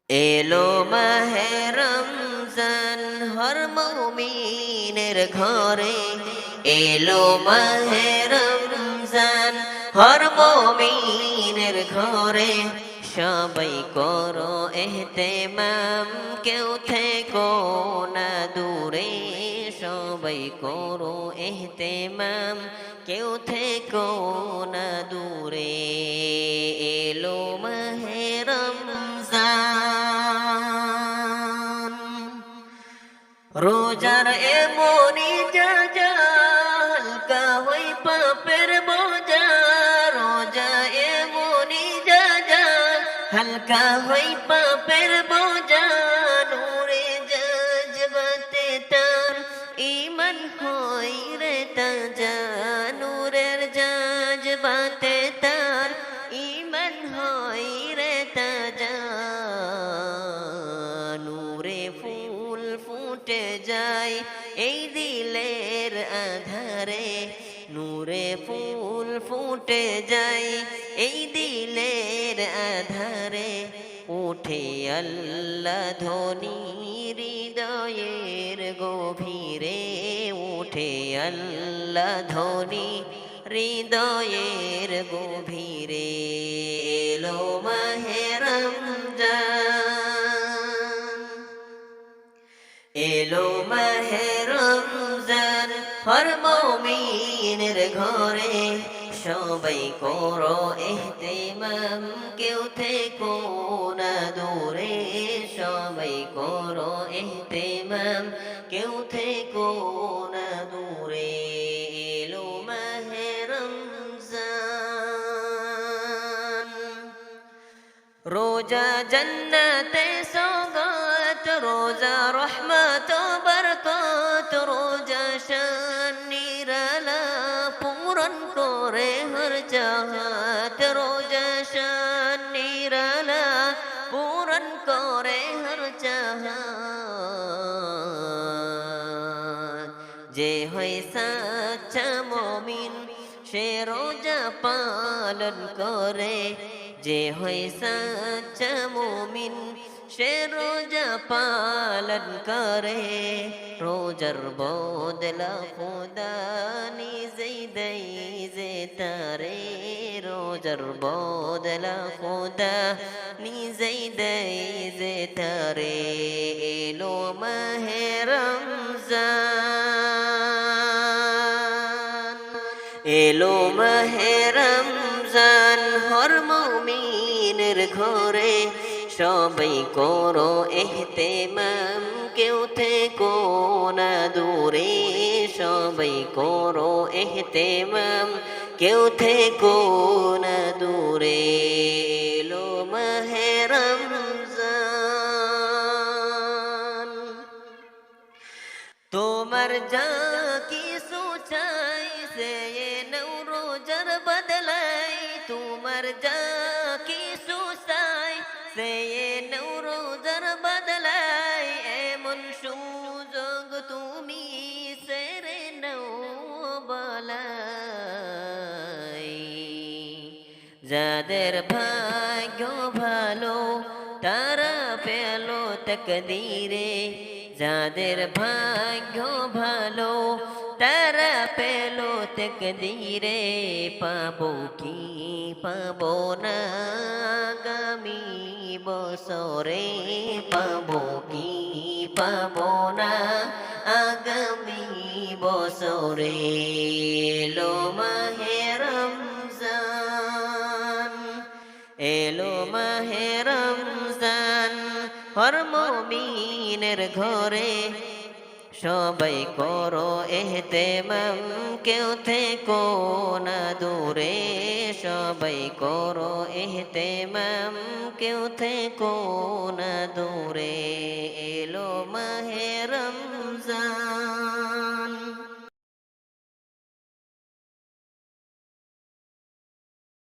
এলো মাহে রমজান হর মুমিনের ঘরে, এলো মাহে রমজান হর মুমিনের ঘরে। সবাই করো এহতেমাম, কেউ থেকো না দূরে। সবাই করো এহতেমাম, কেউ থেকো না দূরে। এলো মাহে রমজান, রোজার এমনি যা হালকা হই পাপের বোঝা। রোজা এমনি যা হালকা হই পাপের বোঝা। নূরে জজবাতে তার ঈমান হই রে তাজা। নূরের জজবাতে তার ঈমান হই রে তাজা। নূরে ফুল ফুটে যায় এই দিলের আধারে। নূরে ফুল ফুটে যায় এই দিলের আধারে। উঠে আল্লাহ ধ্বনি হৃদয়ের গভীরে। উঠে আল্লাহ ধ্বনি হৃদয়ের গভীরে। এলো মাহে রমজান, এলো মাহে রমজান হর মুমিনের ঘরে। সবাই করো এহতেমাম, কেউ থেকো না দূরে। সবাই করো এহতেমাম, কেউ থেকো না দূরে। এলো মাহে রমজান, রোজা জন্নতে সৌগাত। রোজা রহমত বরকত। রোজা শান নিরালা পূরণ করে হর চাহত। রোজা শান নিরালা পূরণ করে হর চাহত। যে হয় সাচ্চা মুমিন সে রোজা পালন করে। যে হয় সাচ্চা মুমিন সে রোজা পালন করে। রোজার বদলা খুদা নিজেই দেয় যে তারে। রোজার বদলা খুদা নিজেই দেয় যে তারে। এলো মাহে রমজান, এলো মাহে রমজান হর মুমিনের ঘরে। সবাই করো এহতেমাম, কেউ থেকো না দূরে। সবাই করো এহতেমাম, কেউ থেকো না দূরে। এলো মাহে রমজান, তোমার যা কিছু চাই সে নৌ রোজার বদলাই। তোমার যা কিছু চাই সে নৌ রোজার বদলাই। এমন সুযোগ তুমি সেরে নৌ বলাই। যাদের ভাগ্য ভালো তারা পেল তকদীরে। যাদের ভাগ্য ভালো তারা পেল তকদীরে। পাবো কি পাবো না আগামী বছরে। পাবো কি পাবো না আগামী বছরে। এলো মাহে রমজান, এলো মাহে রমজান হর মুমিনের ঘরে। সবাই করো এহতেমাম, কেউ থেকো না দূরে। সবাই করো এহতেমাম, কেউ থেকো না দূরে।